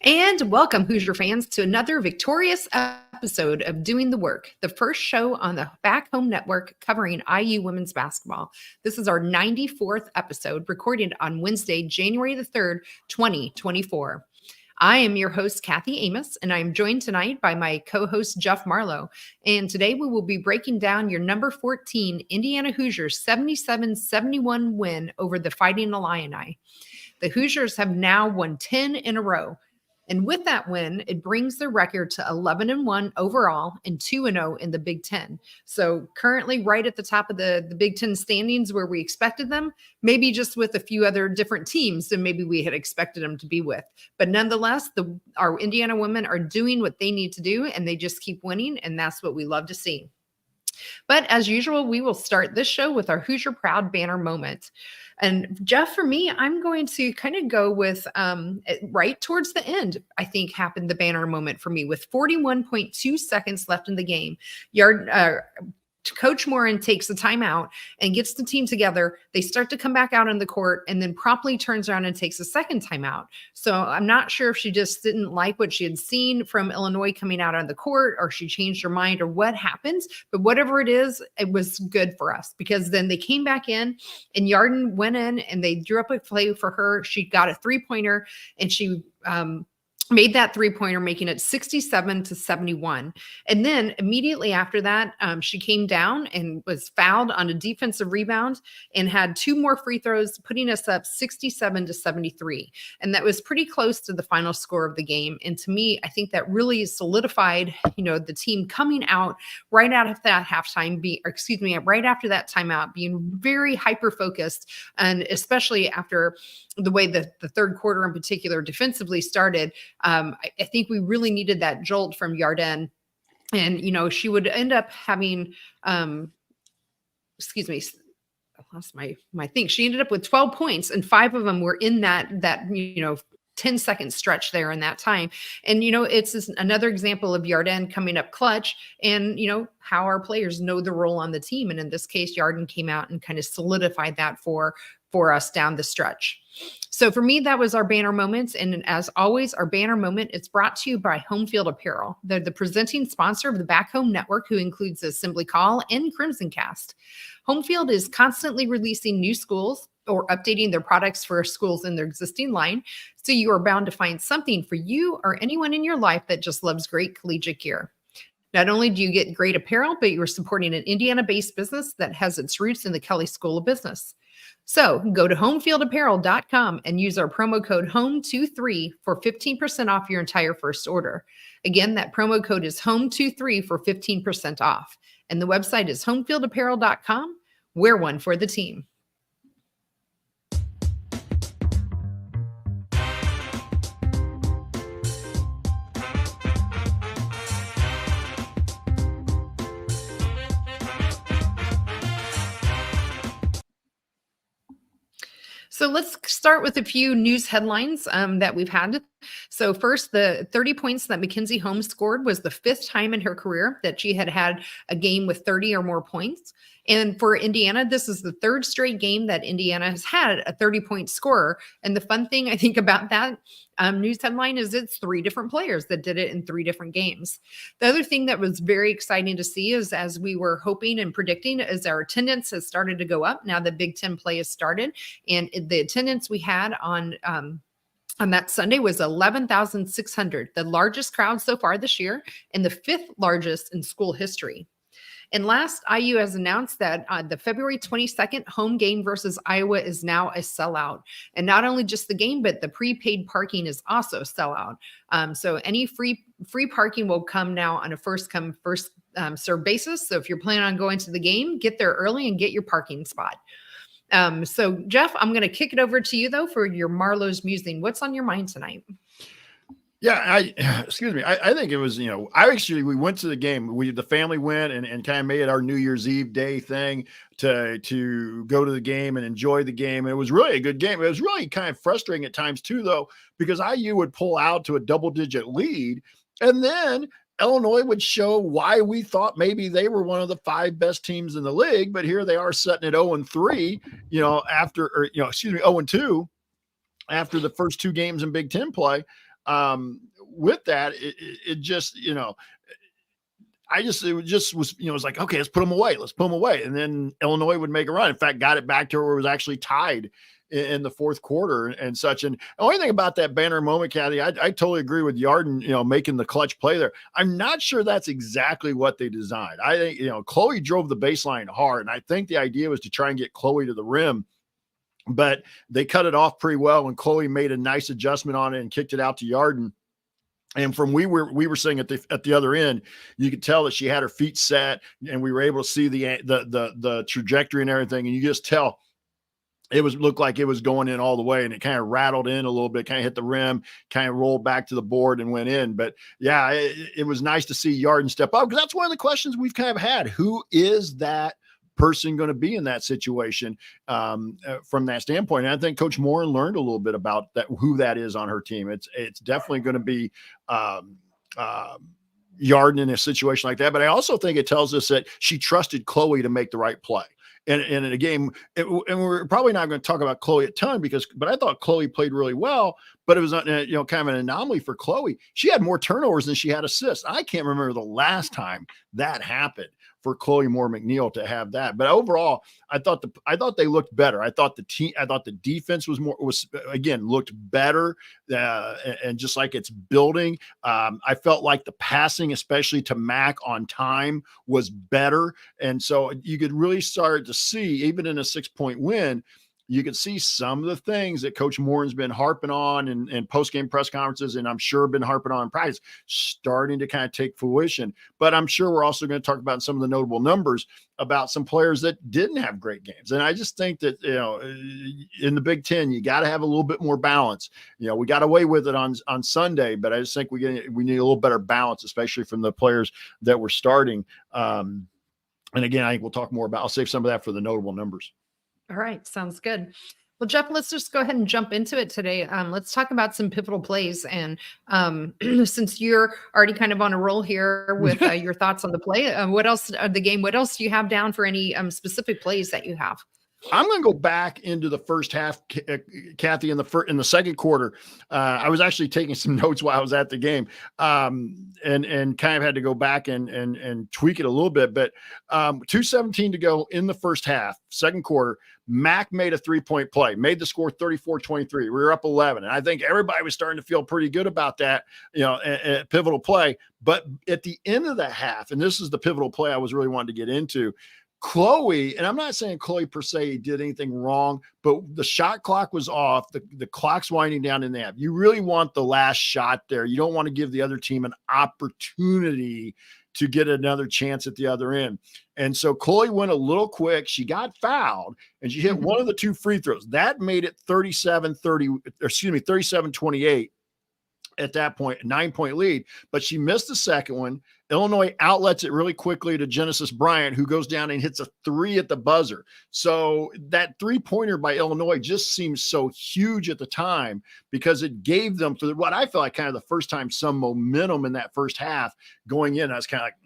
And welcome, Hoosier fans, to another victorious episode of Doing the Work, the first show on the Back Home Network covering IU women's basketball. This is our 94th episode, recorded on Wednesday, January the 3rd, 2024. I am your host, Kathy Amos, and I am joined tonight by my co-host, Jeff Marlow. And today we will be breaking down your number 14 Indiana Hoosiers 77-71 win over the Fighting Illini. The Hoosiers have now won 10 in a row. And with that win, it brings their record to 11-1 overall and 2-0 in the Big Ten. So currently right at the top of the Big Ten standings where we expected them, maybe just with a few other different teams than maybe we had expected them to be with. But nonetheless, our Indiana women are doing what they need to do, and they just keep winning, and that's what we love to see. But as usual, we will start this show with our Hoosier Proud banner moment. And Jeff, for me, I'm going to kind of go with right towards the end, I think happened the banner moment for me with 41.2 seconds left in the game. Coach Morin takes the timeout and gets the team together. They start to come back out on the court and then promptly turns around and takes a second timeout. So I'm not sure if she just didn't like what she had seen from Illinois coming out on the court, or she changed her mind, or what happens. But whatever it is, it was good for us, because then they came back in and Yarden went in and they drew up a play for her. She got a 3-pointer and she made that 3-pointer, making it 67-71. And then immediately after that, she came down and was fouled on a defensive rebound and had 2 more free throws, putting us up 67-73. And that was pretty close to the final score of the game. And to me, I think that really solidified, the team coming out right out of that right after that timeout, being very hyper-focused, and especially after the way the third quarter in particular defensively started. I think we really needed that jolt from Yarden. And, she would end up having, I lost my thing. She ended up with 12 points, and 5 of them were in that 10-second stretch there in that time. And, it's another example of Yarden coming up clutch and, how our players know the role on the team. And in this case, Yarden came out and kind of solidified that for us down the stretch. So for me, that was our banner moment. And as always, our banner moment is brought to you by Home Field Apparel. They're the presenting sponsor of the Back Home Network, who includes Assembly Call and Crimson Cast. Home Field is constantly releasing new schools or updating their products for schools in their existing line. So you are bound to find something for you or anyone in your life that just loves great collegiate gear. Not only do you get great apparel, but you're supporting an Indiana-based business that has its roots in the Kelley School of Business. So go to homefieldapparel.com and use our promo code HOME23 for 15% off your entire first order. Again, that promo code is HOME23 for 15% off. And the website is homefieldapparel.com. Wear one for the team. So let's start with a few news headlines that we've had. So first, the 30 points that Mackenzie Holmes scored was the 5th time in her career that she had a game with 30 or more points. And for Indiana, this is the 3rd straight game that Indiana has had a 30-point scorer. And the fun thing, I think, about that news headline is it's 3 different players that did it in 3 different games. The other thing that was very exciting to see is, as we were hoping and predicting, is our attendance has started to go up now that Big Ten play has started. And the attendance we had on that Sunday was 11,600, the largest crowd so far this year and the 5th largest in school history. And last, IU has announced that the February 22nd home game versus Iowa is now a sellout. And not only just the game, but the prepaid parking is also a sellout. So any free parking will come now on a first come, first served basis. So if you're planning on going to the game, get there early and get your parking spot. So Jeff, I'm going to kick it over to you though for your Marlow's musing. What's on your mind tonight? Yeah, excuse me. I think it was, we went to the game. The family went and kind of made it our New Year's Eve day thing to go to the game and enjoy the game. And it was really a good game. It was really kind of frustrating at times too, though, because IU would pull out to a double-digit lead, and then Illinois would show why we thought maybe they were one of the 5 best teams in the league. But here they are sitting at 0-3, 0-2 after the first 2 games in Big Ten play. with that, it just, it was, it was like, okay, let's put them away. Let's put them away. And then Illinois would make a run. In fact, got it back to where it was actually tied in the fourth quarter and such. And the only thing about that banner moment, Kathy, I totally agree with Yarden, making the clutch play there. I'm not sure that's exactly what they designed. I think, Chloe drove the baseline hard. And I think the idea was to try and get Chloe to the rim, but they cut it off pretty well. And Chloe made a nice adjustment on it and kicked it out to Yarden. And from we were saying at the other end, you could tell that she had her feet set, and we were able to see the trajectory and everything. And you just tell it looked like it was going in all the way, and it kind of rattled in a little bit, kind of hit the rim, kind of rolled back to the board and went in. But yeah, it was nice to see Yarden step up, because that's one of the questions we've kind of had. Who is that person going to be in that situation from that standpoint? And I think Coach Moore learned a little bit about that, who that is on her team. It's definitely going to be Yarden in a situation like that. But I also think it tells us that she trusted Chloe to make the right play. And in a game, and we're probably not going to talk about Chloe a ton, but I thought Chloe played really well, but it was kind of an anomaly for Chloe. She had more turnovers than she had assists. I can't remember the last time that happened for Chloe Moore McNeil to have that. But overall, I thought they looked better. I thought the defense looked better, and just like it's building. I felt like the passing, especially to Mac on time, was better. And so you could really start to see, even in a 6-point win, you could see some of the things that Coach Moore been harping on in post-game press conferences, and I'm sure been harping on in practice, starting to kind of take fruition. But I'm sure we're also going to talk about some of the notable numbers about some players that didn't have great games. And I just think that, in the Big Ten, you got to have a little bit more balance. We got away with it on Sunday, but I just think we need a little better balance, especially from the players that were starting. And again, I think we'll talk more about, I'll save some of that for the notable numbers. All right. Sounds good. Well, Jeff, let's just go ahead and jump into it today. Let's talk about some pivotal plays. And since you're already kind of on a roll here with your thoughts on the play, what else do you have down for any specific plays that you have? I'm going to go back into the first half, Kathy. In the second quarter, I was actually taking some notes while I was at the game, and kind of had to go back and tweak it a little bit. But 2:17 to go in the first half, second quarter. Mac made a 3-point play, made the score 34-23. We were up 11, and I think everybody was starting to feel pretty good about that, a pivotal play. But at the end of the half, and this is the pivotal play I was really wanting to get into. Chloe, and I'm not saying Chloe per se did anything wrong, but the shot clock was off. The clock's winding down in the half. You really want the last shot there. You don't want to give the other team an opportunity to get another chance at the other end. And so Chloe went a little quick. She got fouled, and she hit one of the two free throws. That made it 37-28. At that point, a 9-point lead, but she missed the second one. Illinois outlets it really quickly to Genesis Bryant, who goes down and hits a 3 at the buzzer. So that 3-pointer by Illinois just seems so huge at the time, because it gave them, for what I felt like kind of the first time, some momentum in that first half going in. I was kind of like,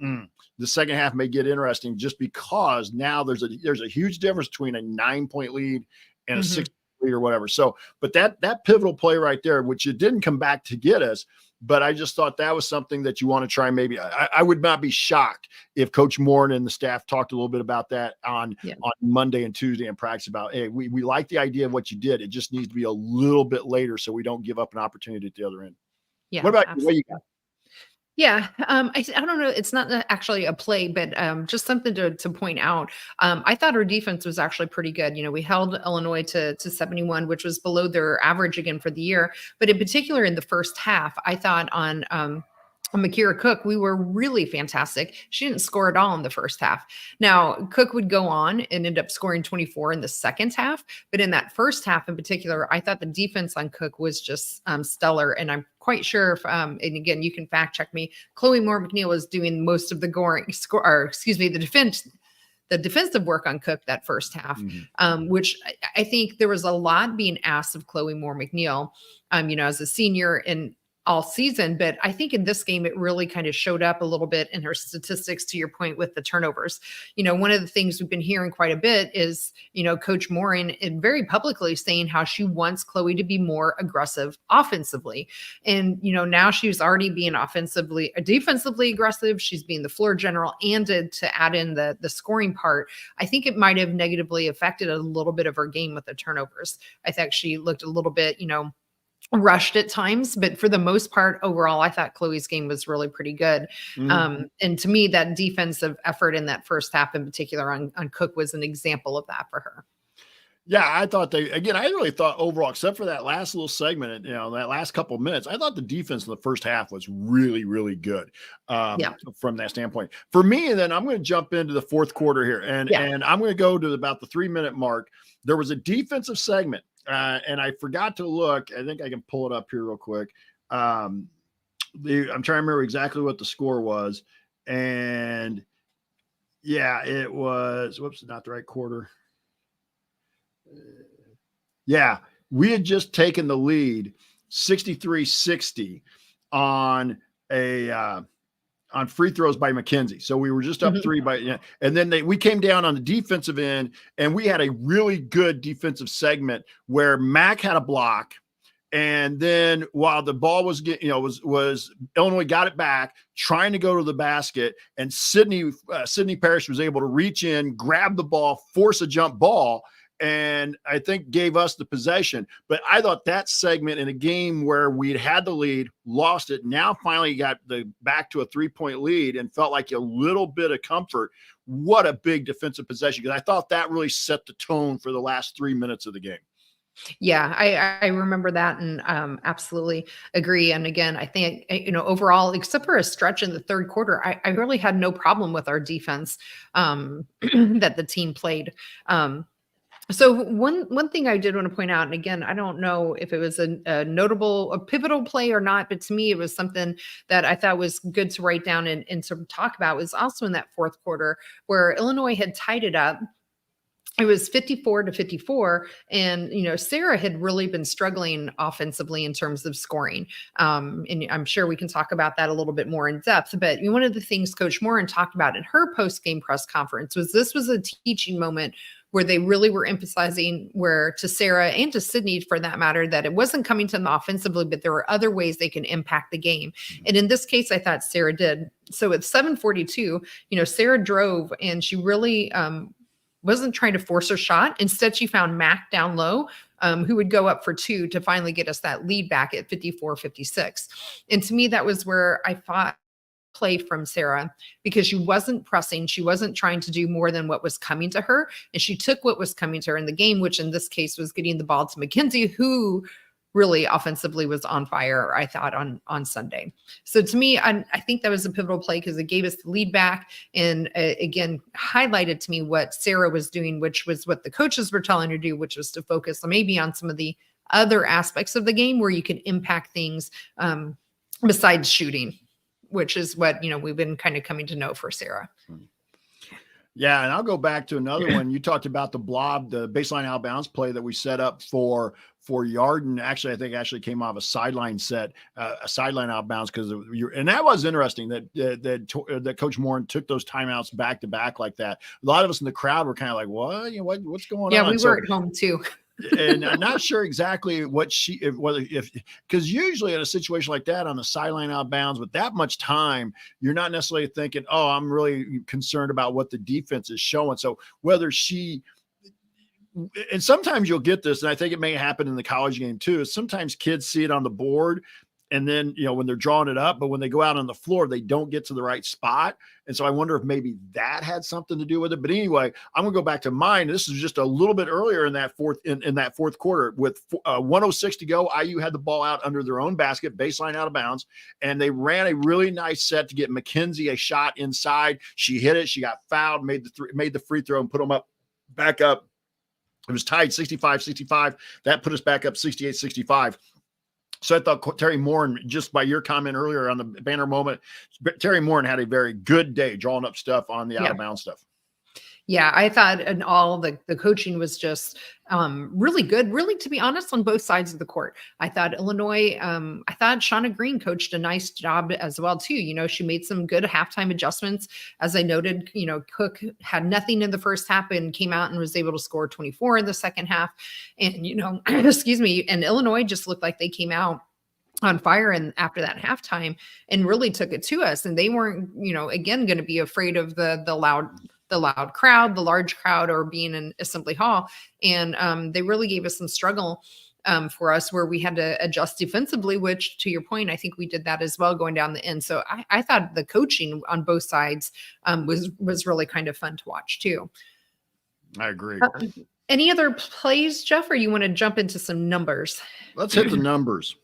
the second half may get interesting, just because now there's a huge difference between a 9-point lead and a 6 or whatever. So, but that pivotal play right there, which it didn't come back to get us, but I just thought that was something that you want to try. Maybe I would not be shocked if Coach Moore and the staff talked a little bit about that on Monday and Tuesday in practice about, hey, we like the idea of what you did. It just needs to be a little bit later so we don't give up an opportunity at the other end. Yeah. What about you? What you got? Yeah. I don't know. It's not actually a play, but just something to point out. I thought our defense was actually pretty good. We held Illinois to 71, which was below their average again for the year. But in particular, in the first half, I thought on Makira Cook, we were really fantastic. She didn't score at all in the first half. Now, Cook would go on and end up scoring 24 in the second half. But in that first half in particular, I thought the defense on Cook was just stellar. And I'm quite sure if, and again, you can fact check me, Chloe Moore McNeil was doing most of the the defensive work on Cook that first half, which I think there was a lot being asked of Chloe Moore McNeil, as a senior. And all season. But I think in this game, it really kind of showed up a little bit in her statistics, to your point with the turnovers. One of the things we've been hearing quite a bit is, Coach Morin and very publicly saying how she wants Chloe to be more aggressive offensively. And, now she's already being defensively aggressive. She's being the floor general, and to add in the scoring part. I think it might have negatively affected a little bit of her game with the turnovers. I think she looked a little bit, rushed at times, but for the most part, overall, I thought Chloe's game was really pretty good. And to me, that defensive effort in that first half in particular on Cook was an example of that for her. Yeah, I thought I really thought overall, except for that last little segment, that last couple of minutes, I thought the defense in the first half was really, really good from that standpoint. For me, and then I'm going to jump into the fourth quarter here, and I'm going to go to about the 3-minute mark. There was a defensive segment, and I forgot to look. I think I can pull it up here real quick. I'm trying to remember exactly what the score was, and it was, not the right quarter. We had just taken the lead 63-60 on on free throws by McKenzie. So we were just up 3 and then we came down on the defensive end, and we had a really good defensive segment where Mac had a block. And then while the ball was getting, was Illinois got it back, trying to go to the basket, and Sydney Parrish was able to reach in, grab the ball, force a jump ball, and I think gave us the possession. But I thought that segment in a game where we'd had the lead, lost it, now finally got back to a 3-point lead and felt like a little bit of comfort. What a big defensive possession, because I thought that really set the tone for the last 3 minutes of the game. Yeah, I remember that, and absolutely agree. And again, I think, overall, except for a stretch in the third quarter, I really had no problem with our defense that the team played. So one thing I did want to point out, and again, I don't know if it was a pivotal play or not, but to me, it was something that I thought was good to write down and to talk about, was also in that fourth quarter where Illinois had tied it up. It was 54-54. And, Sarah had really been struggling offensively in terms of scoring. And I'm sure we can talk about that a little bit more in depth. But one of the things Coach Morin talked about in her post-game press conference was this was a teaching moment where they really were emphasizing to Sarah and to Sydney, for that matter, that it wasn't coming to them offensively, but there were other ways they can impact the game. And in this case, I thought Sarah did. So at 7:42, Sarah drove, and she really wasn't trying to force her shot. Instead, she found Mac down low, who would go up for 2 to finally get us that lead back at 54-56. And to me, that was where I thought play from Sarah, because she wasn't pressing. She wasn't trying to do more than what was coming to her. And she took what was coming to her in the game, which in this case was getting the ball to McKenzie, who really offensively was on fire, I thought, on Sunday. So to me, I think that was a pivotal play because it gave us the lead back, and again, highlighted to me what Sarah was doing, which was what the coaches were telling her to do, which was to focus maybe on some of the other aspects of the game where you can impact things besides shooting, which is what, we've been kind of coming to know for Sarah. Yeah, and I'll go back to another one. You talked about the baseline out of bounds play that we set up for Yarden. Actually, I think it came off a sideline set, a sideline out of bounds, and that was interesting that Coach Morin took those timeouts back to back like that. A lot of us in the crowd were kind of like, "What? What's going on?" Yeah, we were at home too. And I'm not sure exactly because usually in a situation like that on the sideline out of bounds with that much time, you're not necessarily thinking, "Oh, I'm really concerned about what the defense is showing." So and sometimes you'll get this, and I think it may happen in the college game too, is sometimes kids see it on the board, and then, when they're drawing it up, but when they go out on the floor, they don't get to the right spot. And so I wonder if maybe that had something to do with it. But anyway, I'm going to go back to mine. This is just a little bit earlier in that fourth quarter with 106 to go. IU had the ball out under their own basket, baseline out of bounds, and they ran a really nice set to get McKenzie a shot inside. She hit it. She got fouled, made the free throw, and put them back up. It was tied 65-65. That put us back up 68-65. So I thought Terry Morin, just by your comment earlier on the banner moment, Terry Morin had a very good day drawing up stuff on the out of bounds stuff. Yeah, I thought and all the coaching was just really good, really, to be honest, on both sides of the court. I thought Illinois, I thought Shauna Green coached a nice job as well, too. She made some good halftime adjustments. As I noted, Cook had nothing in the first half and came out and was able to score 24 in the second half. And, excuse me, and Illinois just looked like they came out on fire and after that halftime and really took it to us. And they weren't, again, going to be afraid of the loud crowd, the large crowd, or being in Assembly Hall. And they really gave us some struggle for us where we had to adjust defensively, which, to your point, I think we did that as well going down the end. So I thought the coaching on both sides was really kind of fun to watch too. I agree. Any other plays, Jeff, or you want to jump into some numbers? Let's hit the numbers.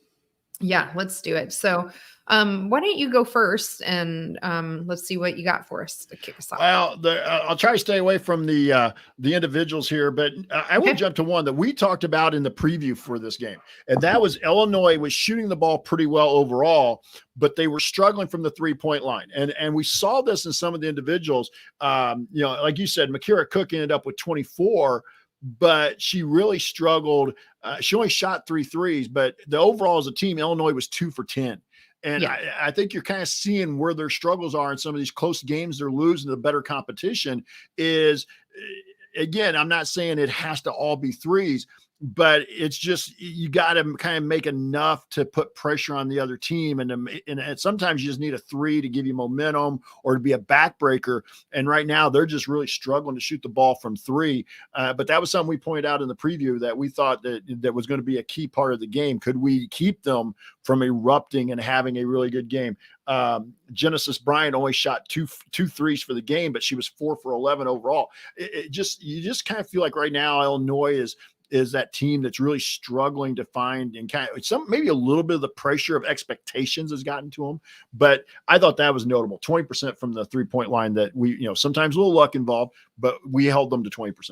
Yeah, let's do it. So why don't you go first and let's see what you got for us to kick us off. Well, I'll try to stay away from the individuals here, but I will jump to one that we talked about in the preview for this game. And that was Illinois was shooting the ball pretty well overall, but they were struggling from the 3-point line. And we saw this in some of the individuals. Like you said, Makira Cook ended up with 24, but she really struggled. She only shot 3 threes, but the overall as a team, Illinois was 2 for 10. And yeah. I think you're kind of seeing where their struggles are in some of these close games they're losing. The better competition is, again, I'm not saying it has to all be threes, but it's just you got to kind of make enough to put pressure on the other team. And sometimes you just need a 3 to give you momentum or to be a backbreaker. And right now they're just really struggling to shoot the ball from 3. But that was something we pointed out in the preview that we thought that was going to be a key part of the game. Could we keep them from erupting and having a really good game? Genesis Bryant only shot two threes for the game, but she was 4 for 11 overall. You just kind of feel like right now Illinois is that team that's really struggling to find and kind of maybe a little bit of the pressure of expectations has gotten to them. But I thought that was notable. 20% from the 3-point line that we, sometimes a little luck involved, but we held them to 20%.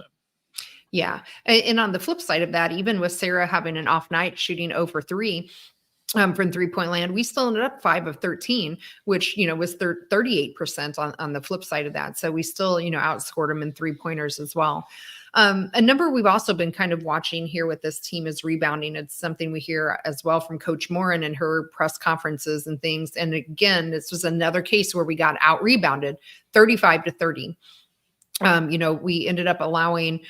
Yeah. And on the flip side of that, even with Sarah having an off night shooting over 3, from 3-point land, we still ended up 5 of 13, which, was 38% on the flip side of that. So we still, outscored them in 3-pointers as well. A number we've also been kind of watching here with this team is rebounding. It's something we hear as well from Coach Morin in her press conferences and things. And again, this was another case where we got out rebounded 35 to 30. We ended up allowing,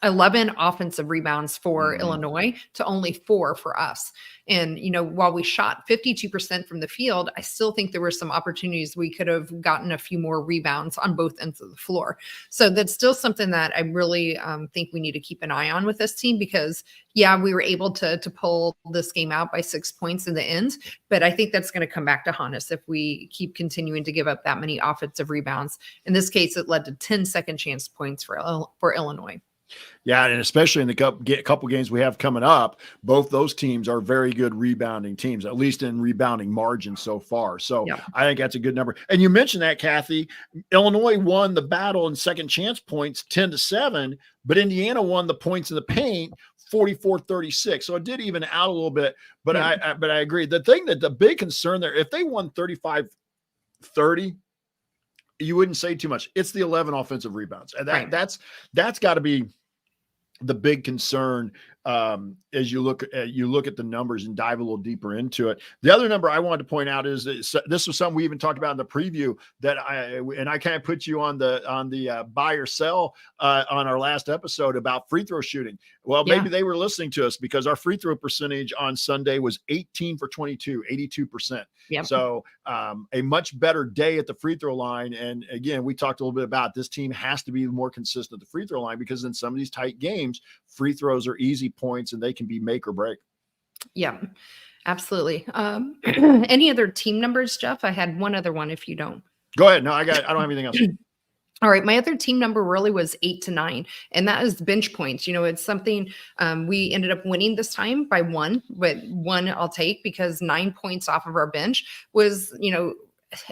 11 offensive rebounds for Illinois to only 4 for us. And, while we shot 52% from the field, I still think there were some opportunities we could have gotten a few more rebounds on both ends of the floor. So that's still something that I really think we need to keep an eye on with this team because, yeah, we were able to pull this game out by 6 points in the end. But I think that's going to come back to haunt us if we keep continuing to give up that many offensive rebounds. In this case, it led to 10 second chance points for Illinois. Yeah, and especially in the couple games we have coming up, both those teams are very good rebounding teams, at least in rebounding margin so far. So yeah. I think that's a good number. And you mentioned that, Kathy. Illinois won the battle in second chance points 10-7, but Indiana won the points in the paint 44-36. So it did even out a little bit, but yeah. I agree. The big concern there, if they won 35-30, you wouldn't say too much. It's the 11 offensive rebounds. And that's got to be the big concern as you look at the numbers and dive a little deeper into it. The other number I wanted to point out is that this was something we even talked about in the preview that I kind of put you on the buy or sell on our last episode about free throw shooting. Well, maybe they were listening to us because our free throw percentage on Sunday was 18 for 22, 82%. Yep. So a much better day at the free throw line. And again, we talked a little bit about this team has to be more consistent at the free throw line because in some of these tight games, free throws are easy points and they can be make or break. Yeah, absolutely. Any other team numbers, Jeff? I had one other one if you don't. Go ahead. No, I don't have anything else. All right. My other team number really was 8 to 9, and that is bench points. It's something we ended up winning this time by 1, but 1 I'll take because 9 points off of our bench was,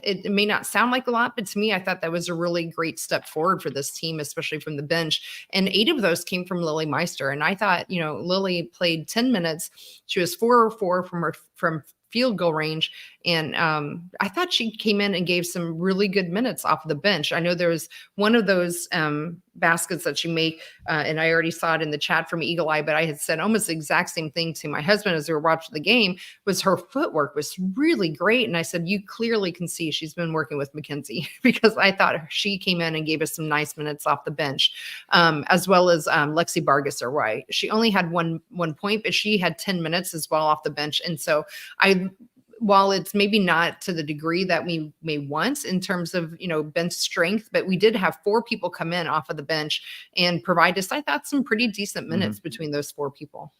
it may not sound like a lot, but to me, I thought that was a really great step forward for this team, especially from the bench. And 8 of those came from Lily Meister. And I thought, Lily played 10 minutes. She was 4 or 4 from field goal range. And I thought she came in and gave some really good minutes off of the bench. I know there was one of those baskets that she made, and I already saw it in the chat from Eagle Eye, but I had said almost the exact same thing to my husband as we were watching the game, was her footwork was really great. And I said, you clearly can see she's been working with Mackenzie, because I thought she came in and gave us some nice minutes off the bench, as well as Lexi Bargesser. Right. She only had one point, but she had 10 minutes as well off the bench. And so while it's maybe not to the degree that we may want in terms of, bench strength, but we did have 4 people come in off of the bench and provide us, I thought, some pretty decent minutes between those 4 people.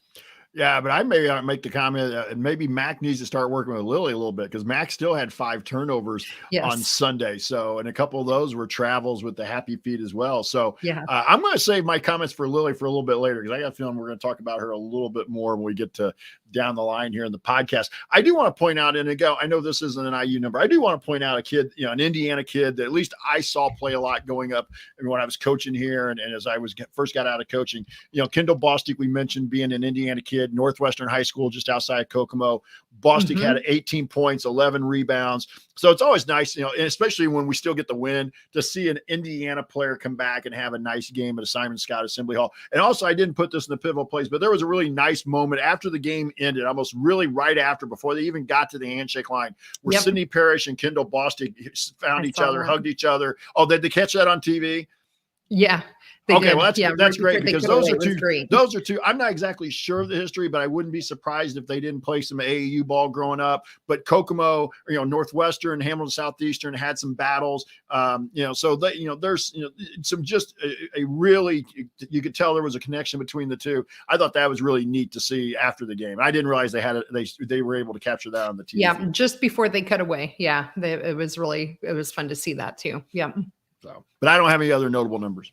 Yeah, but I may make the comment maybe Mac needs to start working with Lily a little bit, because Mac still had 5 turnovers on Sunday. So, and a couple of those were travels with the happy feet as well. So I'm going to save my comments for Lily for a little bit later, because I got a feeling we're going to talk about her a little bit more when we get to down the line here in the podcast. I do want to point out, and again, I know this isn't an IU number, I do want to point out a kid, an Indiana kid that at least I saw play a lot going up when I was coaching here. And as I first got out of coaching, Kendall Bostic, we mentioned being an Indiana kid, Northwestern High School, just outside of Kokomo. Bostic had 18 points, 11 rebounds. So it's always nice, and especially when we still get the win, to see an Indiana player come back and have a nice game at a Simon Scott Assembly Hall. And also, I didn't put this in the pivotal plays, but there was a really nice moment after the game ended, almost really right after, before they even got to the handshake line, where Sydney Parrish and Kendall Bostic found each other, hugged each other. Oh, did they catch that on TV? Yeah. Okay, well, that's great, because those are two. I'm not exactly sure of the history, but I wouldn't be surprised if they didn't play some AAU ball growing up. But Kokomo, Northwestern, Hamilton Southeastern had some battles. So that, there's some just a really, you could tell there was a connection between the two. I thought that was really neat to see after the game. I didn't realize they were able to capture that on the TV. Yeah, just before they cut away. Yeah, it was fun to see that too. Yeah. So, but I don't have any other notable numbers.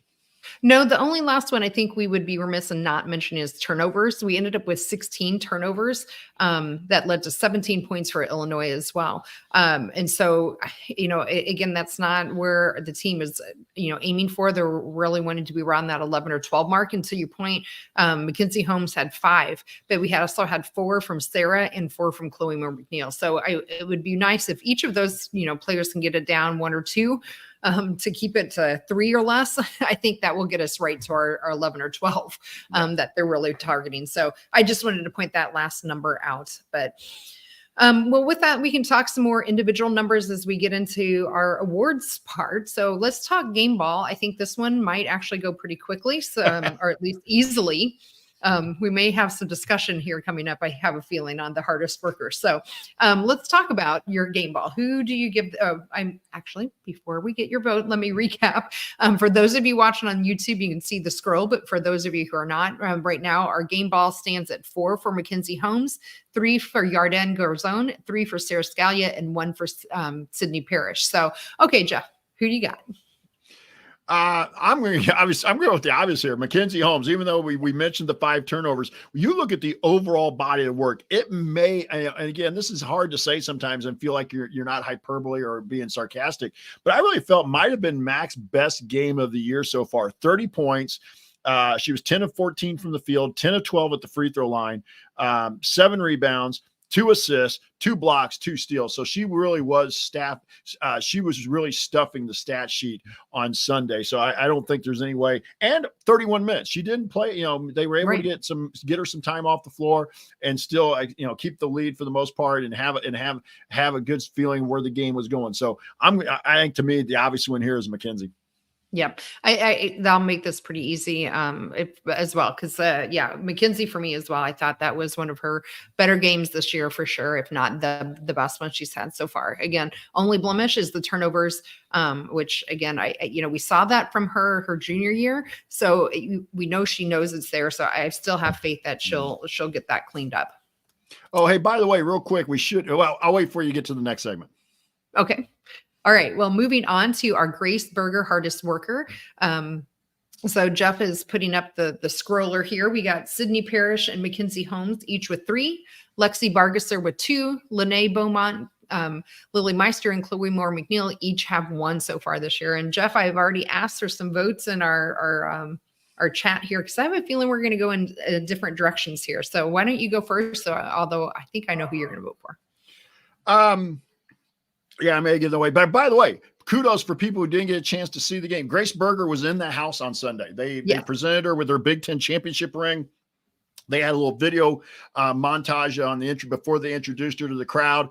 No, the only last one I think we would be remiss in not mentioning is turnovers. We ended up with 16 turnovers that led to 17 points for Illinois as well. And so, again, that's not where the team is, aiming for. They're really wanting to be around that 11 or 12 mark. And to your point, Mackenzie Holmes had 5, but we also had 4 from Sarah and 4 from Chloe Moore McNeil. So it would be nice if each of those, players can get it down 1 or 2. To keep it to 3 or less, I think that will get us right to our 11 or 12 that they're really targeting. So I just wanted to point that last number out. But well, with that, we can talk some more individual numbers as we get into our awards part. So let's talk game ball. I think this one might actually go pretty quickly, or at least easily. We may have some discussion here coming up, I have a feeling, on the hardest workers. So let's talk about your game ball. Who do you give? I'm actually, before we get your vote, let me recap. For those of you watching on YouTube, you can see the scroll, but for those of you who are not, right now, our game ball stands at 4 for Mackenzie Holmes, 3 for Yarden Garzone, 3 for Sarah Scalia, and 1 for Sydney Parrish. So, okay, Jeff, who do you got? I'm going with the obvious here. Mackenzie Holmes, even though we mentioned the 5 turnovers, you look at the overall body of work, it may, and again, this is hard to say sometimes and feel like you're not hyperbole or being sarcastic, but I really felt might have been Mac's best game of the year so far. 30 points. She was 10 of 14 from the field, 10 of 12 at the free throw line, 7 rebounds, 2 assists, 2 blocks, 2 steals. So she really was she was really stuffing the stat sheet on Sunday. So I don't think there's any way. And 31 minutes. She didn't play, they were able to get her some time off the floor and still, keep the lead for the most part and have a good feeling where the game was going. So I think, to me, the obvious one here is Mackenzie. Yep. I'll make this pretty easy as well. Cause Mackenzie for me as well. I thought that was one of her better games this year for sure. If not the best one she's had so far. Again, only blemish is the turnovers, which again, we saw that from her junior year. So we know she knows it's there. So I still have faith that she'll get that cleaned up. Oh, hey, by the way, real quick, I'll wait for you to get to the next segment. Okay. All right. Well, moving on to our Grace Berger hardest worker. So Jeff is putting up the scroller here. We got Sydney Parrish and Mackenzie Holmes, each with 3. Lexi Bargesser with 2. Lene Beaumont, Lily Meister, and Chloe Moore McNeil each have 1 so far this year. And Jeff, I've already asked for some votes in our chat here, because I have a feeling we're going to go in different directions here. So why don't you go first? So, although I think I know who you're going to vote for. Yeah, I may get away. But by the way, kudos for people who didn't get a chance to see the game. Grace Berger was in the house on Sunday. They presented her with her Big Ten championship ring. They had a little video montage on the intro before they introduced her to the crowd.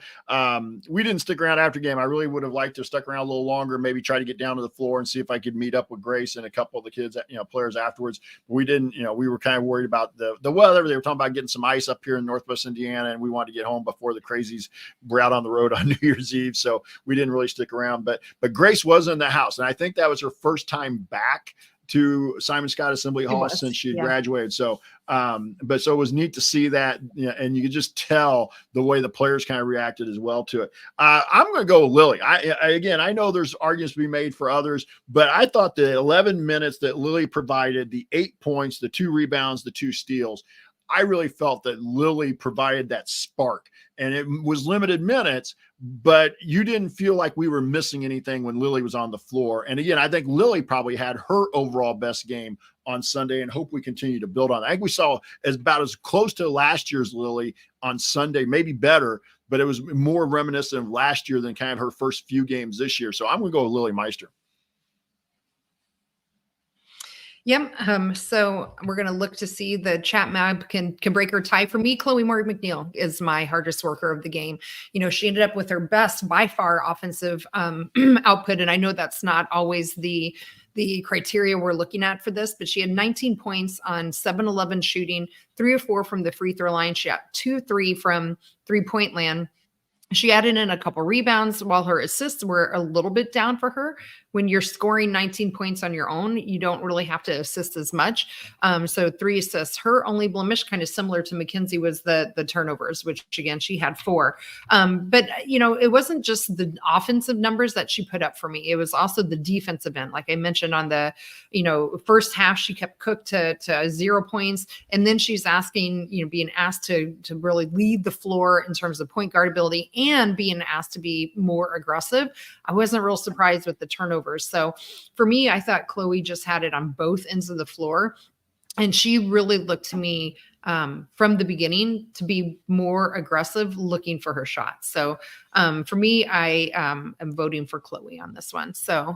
We didn't stick around after game. I really would have liked to have stuck around a little longer, maybe try to get down to the floor and see if I could meet up with Grace and a couple of the kids, players afterwards. But we didn't, we were kind of worried about the weather. They were talking about getting some ice up here in Northwest Indiana, and we wanted to get home before the crazies were out on the road on New Year's Eve. So we didn't really stick around. But Grace was in the house, and I think that was her first time back to Simon Scott Assembly Hall since she had graduated. So, but it was neat to see that, and you could just tell the way the players kind of reacted as well to it. I'm going to go with Lily. I know there's arguments to be made for others, but I thought the 11 minutes that Lily provided, the 8 points, the 2 rebounds, the 2 steals, I really felt that Lily provided that spark, and it was limited minutes, but you didn't feel like we were missing anything when Lily was on the floor. And again, I think Lily probably had her overall best game on Sunday, and hope we continue to build on it. I think we saw about as close to last year's Lily on Sunday, maybe better, but it was more reminiscent of last year than kind of her first few games this year. So I'm going to go with Lily Meister. Yep. So we're going to look to see the chat map can break her tie. For me, Chloe Moore McNeil is my hardest worker of the game. She ended up with her best by far offensive output. And I know that's not always the criteria we're looking at for this, but she had 19 points on 7-11 shooting, 3 of 4 from the free throw line. She got 2-3 from 3-point land. She added in a couple rebounds while her assists were a little bit down for her. When you're scoring 19 points on your own, you don't really have to assist as much. So 3 assists. Her only blemish, kind of similar to Mackenzie, was the turnovers, which again, she had 4. But it wasn't just the offensive numbers that she put up for me. It was also the defensive end. Like I mentioned on the, first half, she kept cooked to 0 points. And then she's being asked to really lead the floor in terms of point guard ability and being asked to be more aggressive. I wasn't real surprised with the turnovers. So for me, I thought Chloe just had it on both ends of the floor. And she really looked to me from the beginning to be more aggressive, looking for her shots. So for me, I am voting for Chloe on this one. So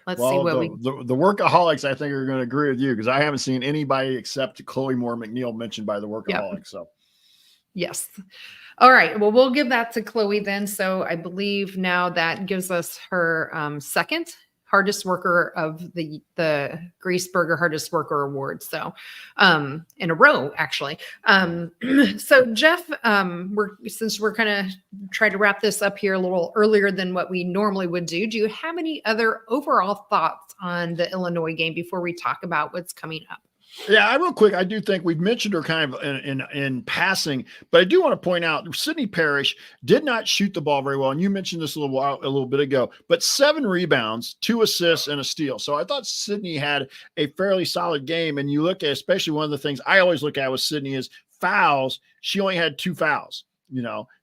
let's see what the workaholics, I think, are going to agree with you, because I haven't seen anybody except Chloe Moore McNeil mentioned by the workaholics. Yep. So yes. All right. Well, we'll give that to Chloe then. So I believe now that gives us her second hardest worker of the Grace Berger Hardest Worker Award. So in a row, actually. So Jeff, since we're kind of trying to wrap this up here a little earlier than what we normally would do you have any other overall thoughts on the Illinois game before we talk about what's coming up? Yeah, real quick, I do think we've mentioned her kind of in passing, but I do want to point out Sydney Parrish did not shoot the ball very well, and you mentioned this a little bit ago. But 7 rebounds, 2 assists, and a steal. So I thought Sydney had a fairly solid game. And you look at, especially one of the things I always look at with Sydney is fouls. She only had 2 fouls.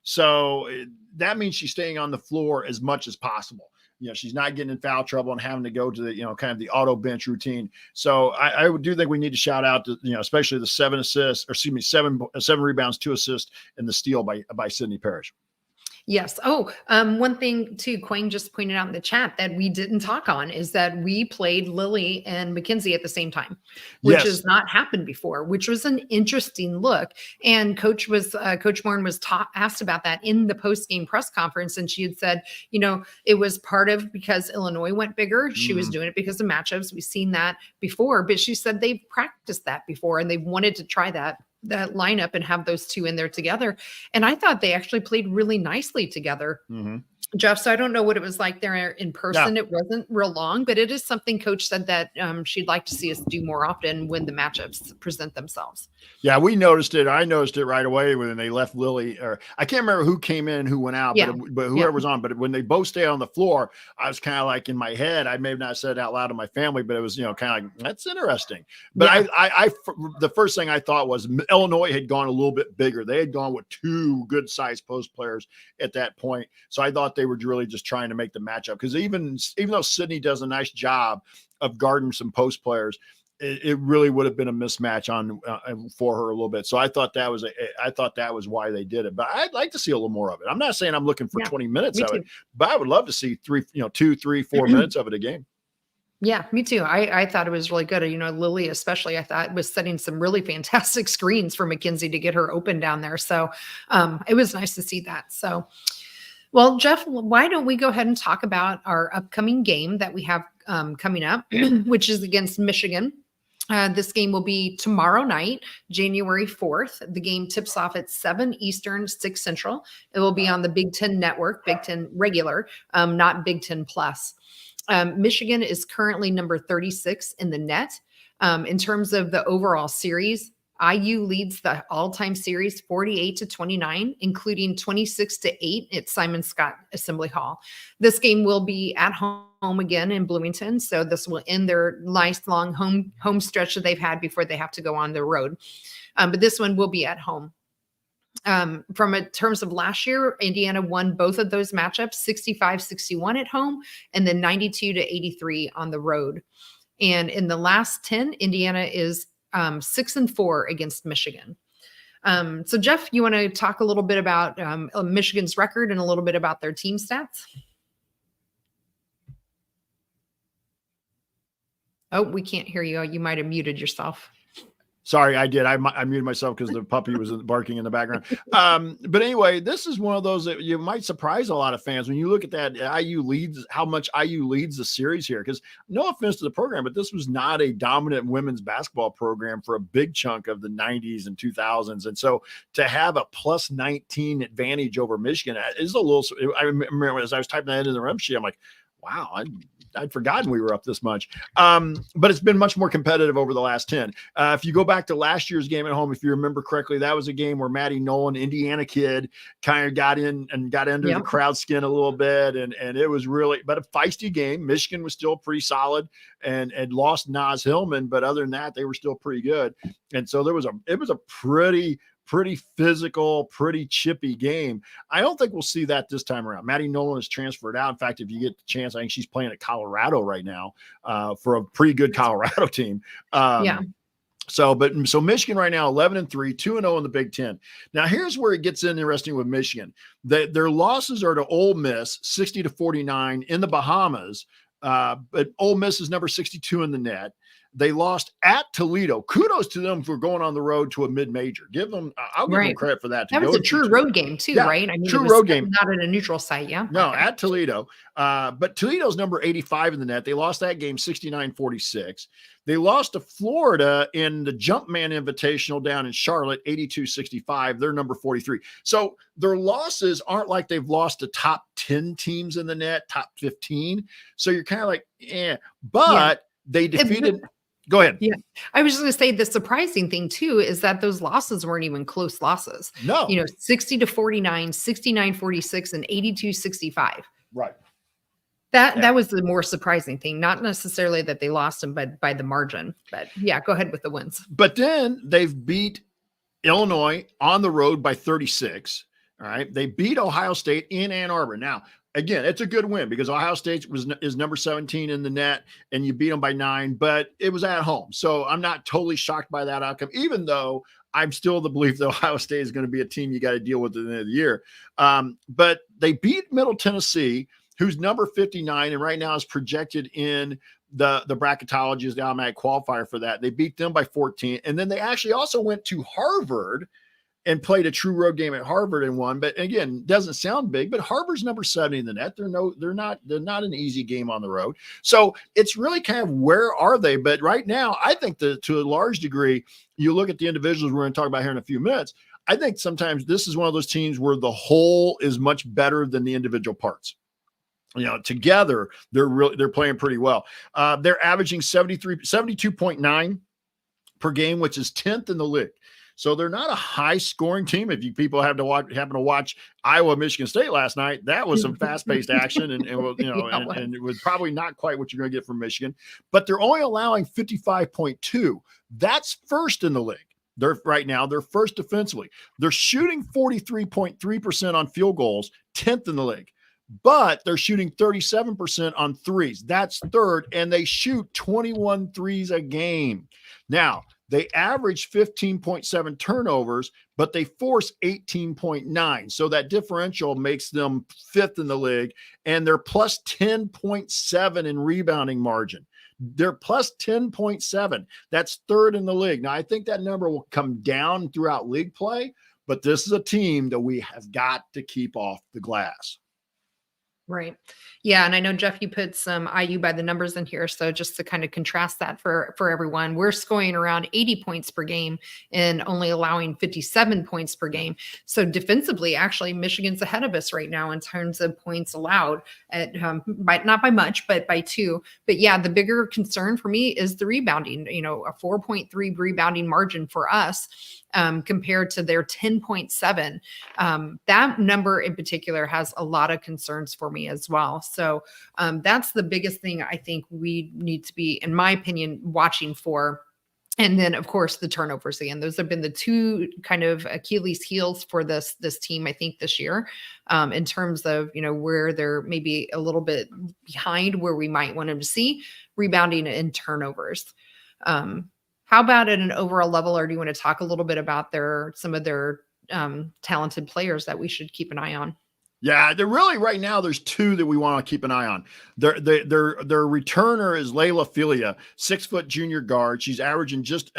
So that means she's staying on the floor as much as possible. She's not getting in foul trouble and having to go to the, kind of the auto bench routine. So I do think we need to shout out to, especially the 7 rebounds, 2 assists, and the steal by Sydney Parrish. Yes. Oh, one thing too, Quayne just pointed out in the chat that we didn't talk on is that we played Lily and Mackenzie at the same time, which has not happened before, which was an interesting look. And Coach Morin was asked about that in the post-game press conference. And she had said, it was part of because Illinois went bigger. She was doing it because of matchups. We've seen that before, but she said they've practiced that before and they wanted to try that lineup and have those 2 in there together. And I thought they actually played really nicely together. Mm-hmm. Jeff, so I don't know what it was like there in person. No. It wasn't real long, but it is something Coach said that she'd like to see us do more often when the matchups present themselves. Yeah, we noticed it. I noticed it right away when they left Lily, or I can't remember who came in, who went out, but whoever was on. But when they both stayed on the floor, I was kind of like in my head, I may have not said it out loud to my family, but it was, kind of like, that's interesting. But I the first thing I thought was Illinois had gone a little bit bigger. They had gone with 2 good sized post players at that point. So I thought they were really just trying to make the matchup, because even though Sydney does a nice job of guarding some post players, it really would have been a mismatch for her a little bit. So I thought that was why they did it. But I'd like to see a little more of it. I'm not saying I'm looking for 20 minutes of it, but I would love to see 2, 3, 4 minutes of it a game. Yeah, me too. I thought it was really good. Lily especially, I thought was setting some really fantastic screens for Mackenzie to get her open down there. So it was nice to see that. So, well, Jeff, why don't we go ahead and talk about our upcoming game that we have coming up, which is against Michigan. This game will be tomorrow night, January 4th. The game tips off at 7 Eastern, 6 Central. It will be on the Big Ten Network, Big Ten regular, not Big Ten Plus. Michigan is currently number 36 in the net. In terms of the overall series, IU leads the all-time series 48-29, including 26-8 at Simon Scott Assembly Hall. This game will be at home again in Bloomington, so this will end their nice long home stretch that they've had before they have to go on the road. But this one will be at home. Terms of last year, Indiana won both of those matchups, 65-61 at home, and then 92-83 on the road. And in the last 10, Indiana is 6-4 against Michigan. So Jeff, you want to talk a little bit about Michigan's record and a little bit about their team stats? Oh, we can't hear you. You might have muted yourself. Sorry, I did. I muted myself because the puppy was barking in the background. But anyway, this is one of those that you might surprise a lot of fans when you look at that how much IU leads the series here. Because no offense to the program, but this was not a dominant women's basketball program for a big chunk of the 90s and 2000s. And so to have a plus 19 advantage over Michigan is a little. I remember as I was typing that into the run sheet, I'm like, wow, I'd forgotten we were up this much. But it's been much more competitive over the last 10. If you go back to last year's game at home, if you remember correctly, that was a game where Maddie Nolan, Indiana kid, kind of got in and got under the crowd skin a little bit. And it was really, but a feisty game. Michigan was still pretty solid and lost Naz Hillman. But other than that, they were still pretty good. And so it was a pretty physical, pretty chippy game. I don't think we'll see that this time around. Maddie Nolan is transferred out. In fact, if you get the chance, I think she's playing at Colorado right now for a pretty good Colorado team. So Michigan right now, 11-3, 2-0 in the Big Ten. Now here's where it gets interesting with Michigan. Their losses are to Ole Miss, 60-49 in the Bahamas. But Ole Miss is number 62 in the net. They lost at Toledo. Kudos to them for going on the road to a mid-major. I'll give them credit for that. That was a true road game too, right? I mean, true road game. Not at a neutral site, yeah? No, at Toledo. But Toledo's number 85 in the net. They lost that game 69-46. They lost to Florida in the Jumpman Invitational down in Charlotte, 82-65. They're number 43. So their losses aren't like they've lost to top 10 teams in the net, top 15. So you're kind of like, but they defeated – Go ahead. Yeah. I was just going to say the surprising thing too is that those losses weren't even close losses. No. 60-49, 69-46, and 82-65. Right. That was the more surprising thing. Not necessarily that they lost them, but by the margin. But yeah, go ahead with the wins. But then they've beat Illinois on the road by 36. All right. They beat Ohio State in Ann Arbor. Now, again, it's a good win because Ohio State is number 17 in the net and you beat them by 9, but it was at home. So I'm not totally shocked by that outcome, even though I'm still of the belief that Ohio State is going to be a team you got to deal with at the end of the year. But they beat Middle Tennessee, who's number 59 and right now is projected in the bracketology as the automatic qualifier for that. They beat them by 14. And then they actually also went to Harvard and played a true road game at Harvard and won. But again, doesn't sound big, but Harvard's number 70 in the net. They're not an easy game on the road. So it's really kind of where are they? But right now, I think that to a large degree, you look at the individuals we're going to talk about here in a few minutes. I think sometimes this is one of those teams where the whole is much better than the individual parts. Together, they're playing pretty well. They're averaging 72.9 per game, which is 10th in the league. So they're not a high scoring team. If you people happen to watch Iowa, Michigan State last night, that was some fast paced action and it was probably not quite what you're going to get from Michigan, but they're only allowing 55.2. That's first in the league. They're first defensively. They're shooting 43.3% on field goals, 10th in the league. but they're shooting 37% on threes. That's third, and they shoot 21 threes a game. Now, they average 15.7 turnovers, but they force 18.9. So that differential makes them fifth in the league, and they're plus 10.7 in rebounding margin. They're plus 10.7. That's third in the league. Now, I think that number will come down throughout league play, but this is a team that we have got to keep off the glass. Right. Yeah. And I know, Jeff, you put some IU by the numbers in here. So just to kind of contrast that for everyone, we're scoring around 80 points per game and only allowing 57 points per game. So defensively, actually, Michigan's ahead of us right now in terms of points allowed at not by much, but by 2. But yeah, the bigger concern for me is the rebounding, a 4.3 rebounding margin for us. Compared to their 10.7. That number in particular has a lot of concerns for me as well. So that's the biggest thing I think we need to be, in my opinion, watching for. And then, of course, the turnovers again. Those have been the 2 kind of Achilles heels for this team, I think, this year, in terms of, where they're maybe a little bit behind where we might want them to see rebounding and turnovers. How about at an overall level, or do you want to talk a little bit about some of their talented players that we should keep an eye on? Yeah, they're really right now. There's 2 that we want to keep an eye on. Their returner is Layla Filia, 6-foot junior guard. She's averaging just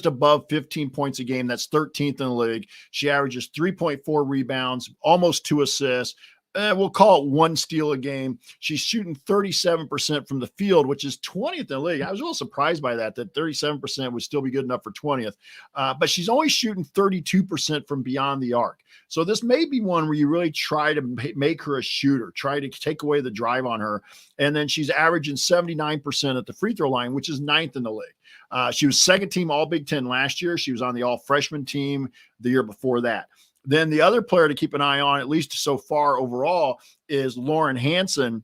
above 15 points a game. That's 13th in the league. She averages 3.4 rebounds, almost 2 assists. We'll call it 1 steal a game. She's shooting 37% from the field, which is 20th in the league. I was a little surprised by that 37% would still be good enough for 20th. But she's only shooting 32% from beyond the arc. So this may be one where you really try to make her a shooter, try to take away the drive on her. And then she's averaging 79% at the free throw line, which is 9th in the league. She was second team All Big Ten last year. She was on the all freshman team the year before that. Then the other player to keep an eye on, at least so far overall, is Lauren Hansen,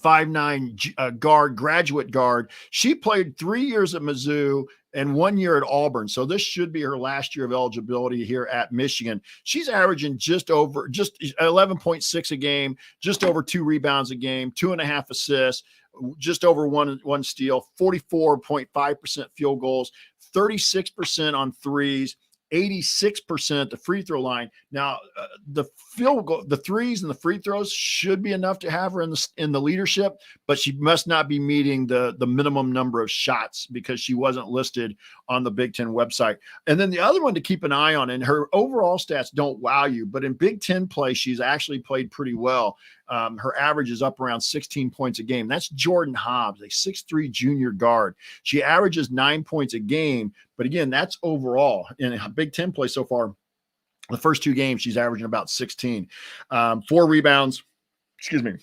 5'9" guard, graduate guard. She played 3 years at Mizzou and 1 year at Auburn. So this should be her last year of eligibility here at Michigan. She's averaging just 11.6 a game, just over 2 rebounds a game, 2.5 assists, just over one steal, 44.5% field goals, 36% on threes, 86% at the free throw line. Now, the field goal, the threes and the free throws should be enough to have her in the leadership, but she must not be meeting the minimum number of shots because she wasn't listed on the Big Ten website. And then the other one to keep an eye on, and her overall stats don't wow you, but in Big Ten play, she's actually played pretty well. Her average is up around 16 points a game. That's Jordan Hobbs, a 6'3" junior guard. She averages 9 points a game, but again, that's overall. In Big Ten play so far, the first 2 games, she's averaging about 16. 4 rebounds, 2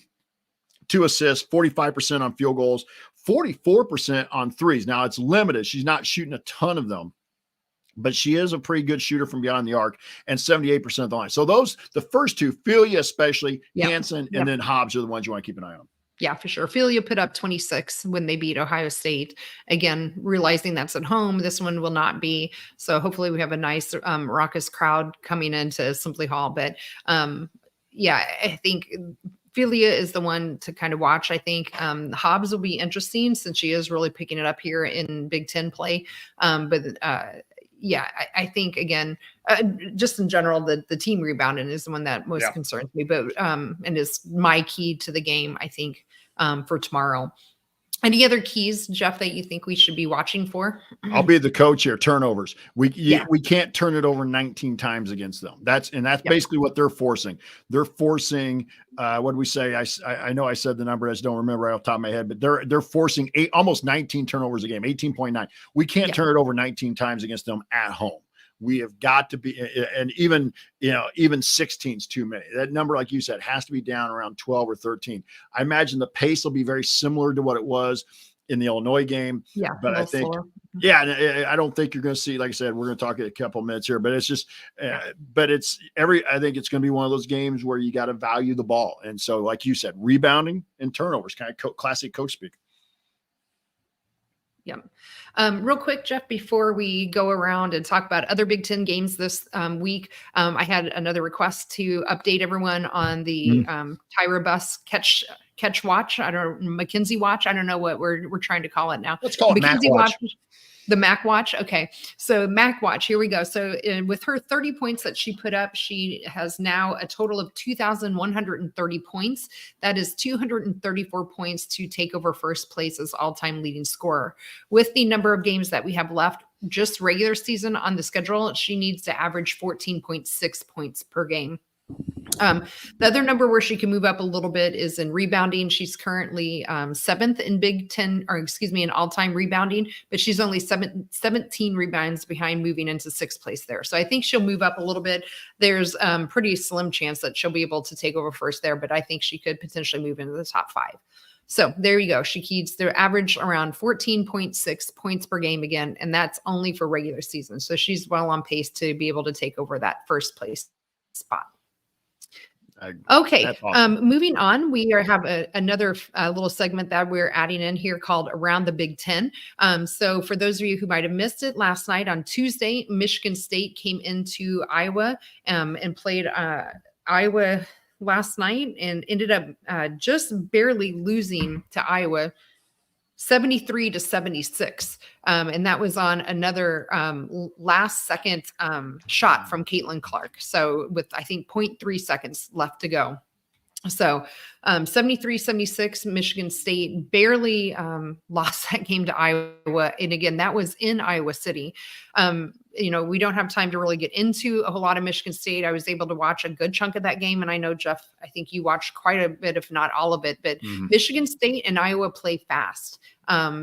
assists, 45% on field goals, 44% on threes. Now, it's limited. She's not shooting a ton of them, but she is a pretty good shooter from beyond the arc, and 78% of the line. So the first 2, Filia especially, Hansen, and then Hobbs are the ones you want to keep an eye on. Yeah, for sure. Filia put up 26 when they beat Ohio State. Again, realizing that's at home, this one will not be. So hopefully we have a nice raucous crowd coming into Simply Hall. But I think Filia is the one to kind of watch. I think Hobbs will be interesting since she is really picking it up here in Big Ten play. I think, again, just in general, the team rebounding is the one that most concerns me, but and is my key to the game, I think, for tomorrow. Any other keys, Jeff, that you think we should be watching for? I'll be the coach here. Turnovers. We can't turn it over 19 times against them. That's basically what they're forcing. They're forcing. What did we say? I know I said the number. I just don't remember right off the top of my head. But they're forcing almost 19 turnovers a game. 18.9. We can't turn it over 19 times against them at home. We have got to be, and even 16 is too many. That number, like you said, has to be down around 12 or 13. I imagine the pace will be very similar to what it was in the Illinois game. Yeah, but I think, I don't think you're going to see, like I said, we're going to talk in a couple of minutes here, but it's just, I think it's going to be one of those games where you got to value the ball. And so, like you said, rebounding and turnovers, kind of classic coach speak. Yep. Real quick, Jeff, before we go around and talk about other Big Ten games this week, I had another request to update everyone on the Tyra Bus catch watch. I don't know, McKinsey watch. I don't know what we're trying to call it now. Let's call it Mac watch. The Mac watch. Okay. So Mac watch, here we go. So with her 30 points that she put up, she has now a total of 2,130 points. That is 234 points to take over first place as all-time leading scorer. With the number of games that we have left, just regular season on the schedule, she needs to average 14.6 points per game. The other number where she can move up a little bit is in rebounding. She's currently 7th in Big Ten, in all-time rebounding, but she's only 17 rebounds behind, moving into 6th place there. So I think she'll move up a little bit. There's pretty slim chance that she'll be able to take over first there, but I think she could potentially move into the top 5. So there you go. She keeps their average around 14.6 points per game again, and that's only for regular season. So she's well on pace to be able to take over that first place spot. Okay. Awesome. Moving on, we have another little segment that we're adding in here called Around the Big Ten. So for those of you who might have missed it, last night on Tuesday, Michigan State came into Iowa and played Iowa last night and ended up just barely losing to Iowa 73-76. And that was on another last second shot from Caitlin Clark. So with, I think, 0.3 seconds left to go. So 73-76, Michigan State barely lost that game to Iowa. And again, that was in Iowa City. We don't have time to really get into a whole lot of Michigan State. I was able to watch a good chunk of that game. And I know, Jeff, I think you watched quite a bit, if not all of it. But Michigan State and Iowa play fast.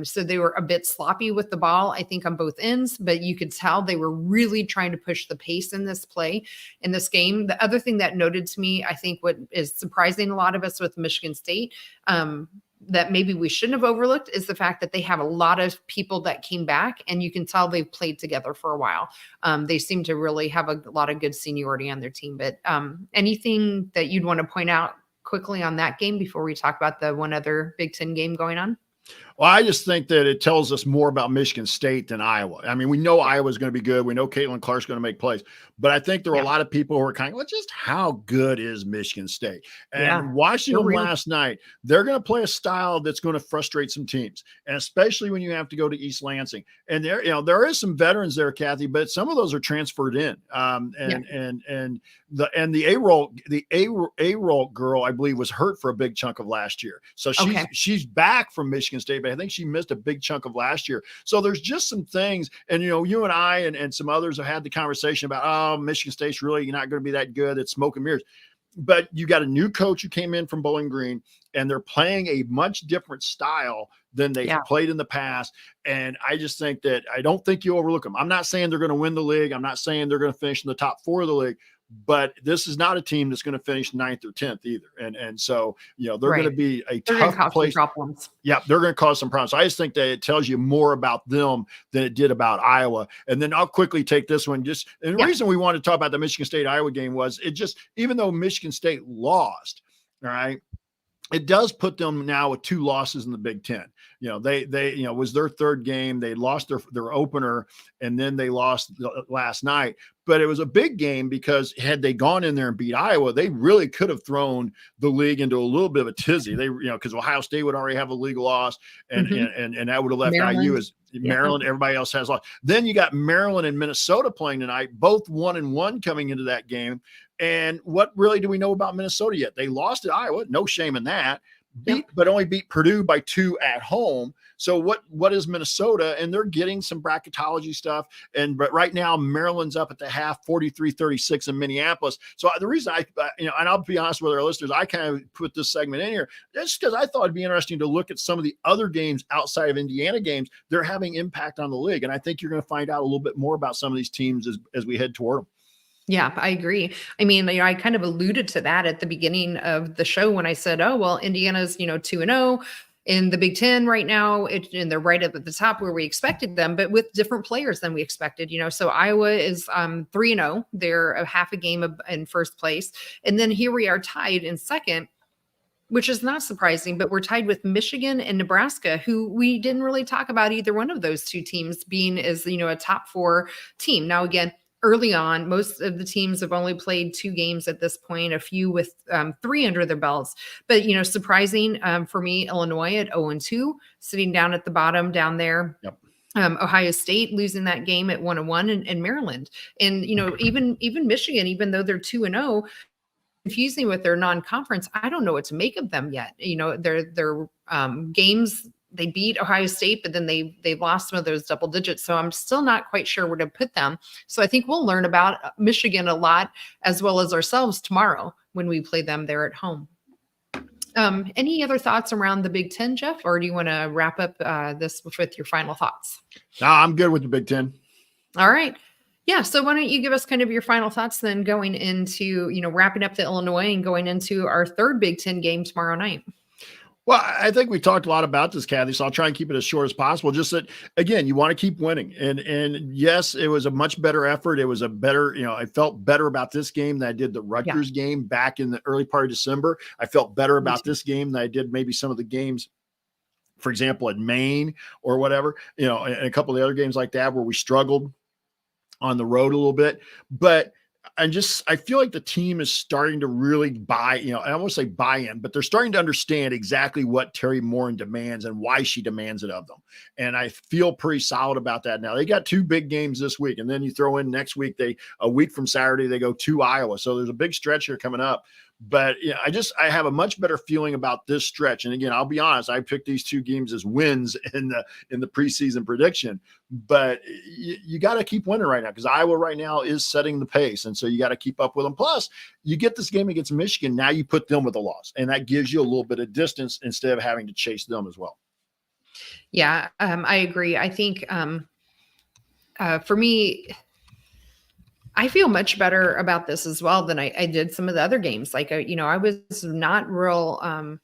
So they were a bit sloppy with the ball, I think, on both ends, but you could tell they were really trying to push the pace in this game. The other thing that noted to me, I think what is surprising a lot of us with Michigan State, that maybe we shouldn't have overlooked, is the fact that they have a lot of people that came back, and you can tell they've played together for a while. They seem to really have a lot of good seniority on their team. But anything that you'd want to point out quickly on that game before we talk about the one other Big Ten game going on? Well, I just think that it tells us more about Michigan State than Iowa. I mean, we know Iowa's going to be good. We know Caitlin Clark's going to make plays. But I think there are a lot of people who are kind of, well, just how good is Michigan State? And watching them last night, they're going to play a style that's going to frustrate some teams, and especially when you have to go to East Lansing. And there is some veterans there, Kathy, but some of those are transferred in. The A-roll girl, I believe, was hurt for a big chunk of last year. So she's back from Michigan State, but I think she missed a big chunk of last year. So there's just some things, and you and I and some others have had the conversation about, Michigan State's really not going to be that good. It's smoke and mirrors. But you got a new coach who came in from Bowling Green, and they're playing a much different style than they've played in the past. And I just think that I don't think you overlook them. I'm not saying they're going to win the league. I'm not saying they're going to finish in the top 4 of the league, but this is not a team that's going to finish 9th or 10th either. And so, they're going to be a tough place. Yeah, they're going to cause some problems. So I just think that it tells you more about them than it did about Iowa. And then I'll quickly take this one. The reason we wanted to talk about the Michigan State Iowa game was even though Michigan State lost, all right, it does put them now with 2 losses in the Big Ten. They was their 3rd game. They lost their opener, and then they lost last night. But it was a big game because had they gone in there and beat Iowa, they really could have thrown the league into a little bit of a tizzy. They, because Ohio State would already have a league loss, and that would have left IU as Maryland. Everybody else has lost. Then you got Maryland and Minnesota playing tonight, both 1-1 coming into that game. And what really do we know about Minnesota yet? They lost at Iowa. No shame in that. But only beat Purdue by 2 at home. So what is Minnesota? And they're getting some bracketology stuff. But right now, Maryland's up at the half, 43-36 in Minneapolis. So the reason and I'll be honest with our listeners, I kind of put this segment in here just because I thought it'd be interesting to look at some of the other games outside of Indiana games. They're having impact on the league. And I think you're going to find out a little bit more about some of these teams as we head toward them. Yeah, I agree. I mean, I kind of alluded to that at the beginning of the show when I said, oh, well, Indiana's, 2-0 in the Big Ten right now, and they're right up at the top where we expected them, but with different players than we expected, So Iowa is 3-0. They're a half a game in first place. And then here we are tied in second which is not surprising, but we're tied with Michigan and Nebraska, who we didn't really talk about either one of those two teams being as, a top 4 team. Now, again, early on, most of the teams have only played 2 games at this point, a few with 3 under their belts. But, surprising for me, Illinois at 0-2, sitting down at the bottom down there. Yep. Ohio State losing that game at 1-1, and Maryland. And, even Michigan, even though they're 2-0, confusing with their non-conference. I don't know what to make of them yet. Their games, they beat Ohio State, but then they've lost some of those double digits. So I'm still not quite sure where to put them. So I think we'll learn about Michigan a lot, as well as ourselves tomorrow when we play them there at home. Any other thoughts around the Big Ten, Jeff, or do you want to wrap up this with your final thoughts? No, I'm good with the Big Ten. All right. Yeah. So why don't you give us kind of your final thoughts then, going into, wrapping up the Illinois and going into our third Big Ten game tomorrow night? Well, I think we talked a lot about this, Kathy, so I'll try and keep it as short as possible. Just that, again, you want to keep winning. And yes, it was a much better effort. It was a better, I felt better about this game than I did the Rutgers game back in the early part of December. I felt better about this game than I did maybe some of the games, for example, at Maine or whatever, and a couple of the other games like that where we struggled on the road a little bit. But I feel like the team is starting to really buy, I won't say buy in, but they're starting to understand exactly what Terry Morin demands and why she demands it of them. And I feel pretty solid about that now. They got 2 big games this week, and then you throw in next week, a week from Saturday, they go to Iowa. So there's a big stretch here coming up. But I have a much better feeling about this stretch. And again, I'll be honest, I picked these 2 games as wins in the preseason prediction. But you got to keep winning right now, because Iowa right now is setting the pace, and so you got to keep up with them. Plus, you get this game against Michigan, now you put them with a loss, and that gives you a little bit of distance instead of having to chase them as well. Yeah, I agree. I think for me, I feel much better about this as well than I did some of the other games. Like, I was not real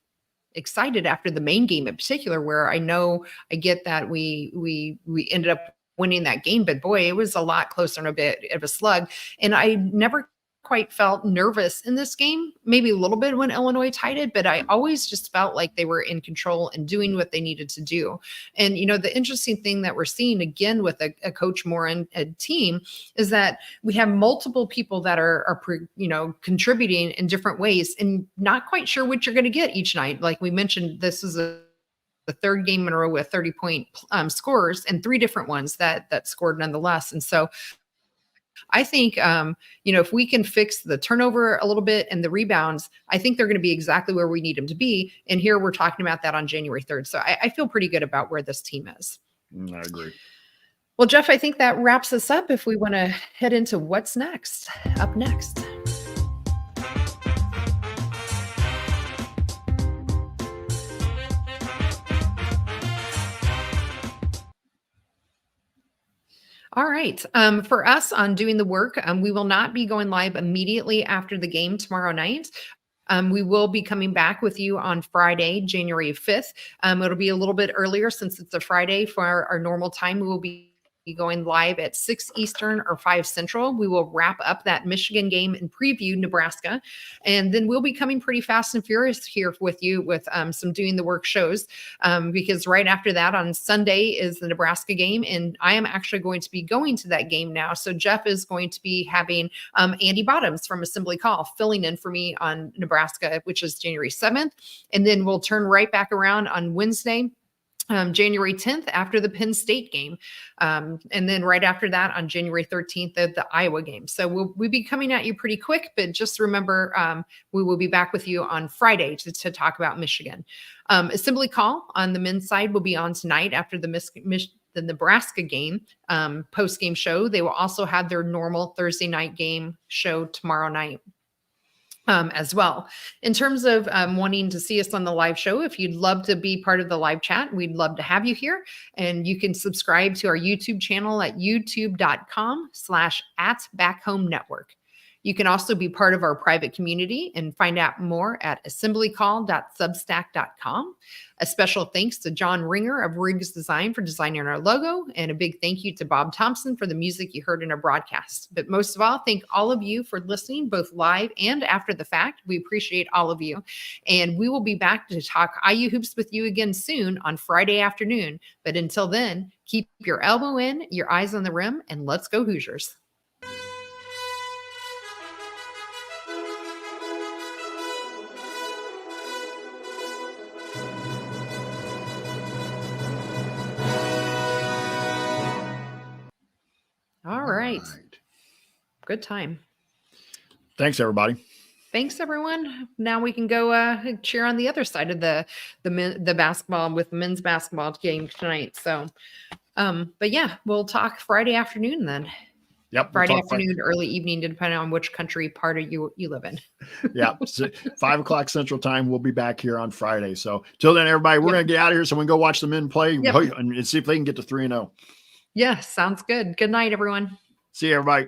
excited after the main game in particular, where I know I get that we ended up winning that game, but boy, it was a lot closer and a bit of a slug. And I never quite felt nervous in this game, maybe a little bit when Illinois tied it, but I always just felt like they were in control and doing what they needed to do. And, the interesting thing that we're seeing again with a Coach Morin team is that we have multiple people that are contributing in different ways, and not quite sure what you're going to get each night. Like we mentioned, this is the 3rd game in a row with 30-point scores, and 3 different ones that scored nonetheless. And so I think, if we can fix the turnover a little bit and the rebounds, I think they're going to be exactly where we need them to be. And here we're talking about that on January 3rd. So I feel pretty good about where this team is. I agree. Well, Jeff, I think that wraps us up if we want to head into what's next. Up next. All right. For us on Doing the Work, we will not be going live immediately after the game tomorrow night. We will be coming back with you on Friday, January 5th. It'll be a little bit earlier since it's a Friday for our normal time. We will be going live at 6 Eastern or 5 Central. We will wrap up that Michigan game and preview Nebraska. And then we'll be coming pretty fast and furious here with you with some Doing the Work shows, because right after that on Sunday is the Nebraska game. And I am actually going to be going to that game now. So Jeff is going to be having Andy Bottoms from Assembly Call filling in for me on Nebraska, which is January 7th. And then we'll turn right back around on Wednesday, January 10th, after the Penn State game. And then right after that on January 13th, the Iowa game. So we'll be coming at you pretty quick, but just remember, we will be back with you on Friday to talk about Michigan. Assembly Call on the men's side will be on tonight after the Nebraska game post-game show. They will also have their normal Thursday night game show tomorrow night. As well. In terms of wanting to see us on the live show, if you'd love to be part of the live chat, we'd love to have you here. And you can subscribe to our YouTube channel at youtube.com/@BackHomeNetwork. You can also be part of our private community and find out more at assemblycall.substack.com. A special thanks to John Ringer of Riggs Design for designing our logo, and a big thank you to Bob Thompson for the music you heard in our broadcast. But most of all, thank all of you for listening, both live and after the fact. We appreciate all of you. And we will be back to talk IU hoops with you again soon on Friday afternoon. But until then, keep your elbow in, your eyes on the rim, and let's go Hoosiers. All right. Good time. Thanks, everybody. Thanks, everyone. Now we can go cheer on the other side of the basketball with men's basketball game tonight. So, but yeah, we'll talk Friday afternoon then. Yep. Friday afternoon, early evening, depending on which country part of you live in. Yeah. So 5 o'clock Central Time. We'll be back here on Friday. So till then, everybody, we're going to get out of here so we can go watch the men play and see if they can get to 3-0. Yeah, sounds good. Good night, everyone. See you, everybody.